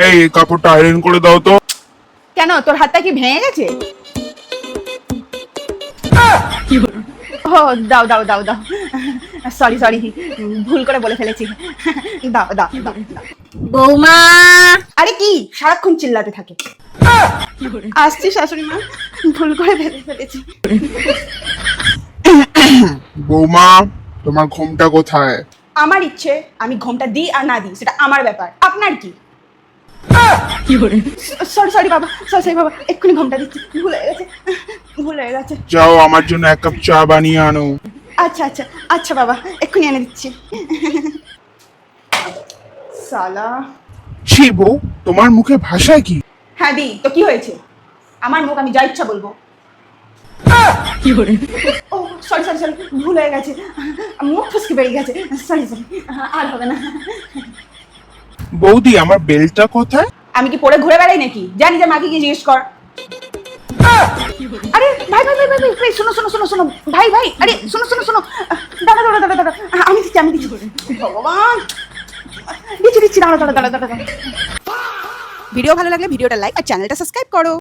এই কাপড়টা আয়রন করে দাও তো। কেন, তোর হাতটা কি ভেঙে গেছে? ও দাও দাও দাও দাও, সরি সরি, ভুল করে বলে ফেলেছি। দাও দাও দাও দাও। বৌমা, আরে কি সারাক্ষণ চিল্লাতে থাকে? আসছি শাশুড়ি মা, ভুল করে ফেলেছি। বৌমা, তোমার ঘোমটা কোথায়? আমার ইচ্ছে, আমি ঘোমটা দিই আর না দিই সেটা আমার ব্যাপার, আপনার কি? সরি সরি বাবা, সরি বাবা, এক্ষুনি ঘোমটা দিচ্ছি, ভুল হয়ে গেছে, ভুল হয়ে গেছে। যাও আমার জন্য এক কাপ চা বানিয়ে আনো। আচ্ছা আচ্ছা আচ্ছা বাবা, এক্ষুনি এনে দিচ্ছি। সালা। ছি বউ, তোমার মুখে ভাষায় কি? হ্যাঁ দি, তো কি হয়েছে? আমার মুখ, আমি যা ইচ্ছা বলবো। ও সরি সরি সরি, ভুল হয়ে গেছে, মুখ ফসকে বেরিয়ে গেছে, সরি সরি, আর হবে না। বৌদি, আমার বেলটা কোথায়? আমি কি পরে ঘুরে বেড়াই নাকি? জানি যে মাকে গিয়ে জিজ্ঞেস কর। আরে ভাই ভাই ভাই ভাই ভাই, শোনো শোনো শোনো শোনো, ভাই ভাই, আরে শোনো শোনো শোনো, দাঁড়া দাঁড়া দাঁড়া দাঁড়া, আমি দিচ্ছি ভগবান, দিচ্ছি দিচ্ছি, দাঁড়া দাঁড়া দাঁড়া দাঁড়া। ভিডিও ভালো লাগলে ভিডিওটা লাইক আর চ্যানেলটা সাবস্ক্রাইব করো।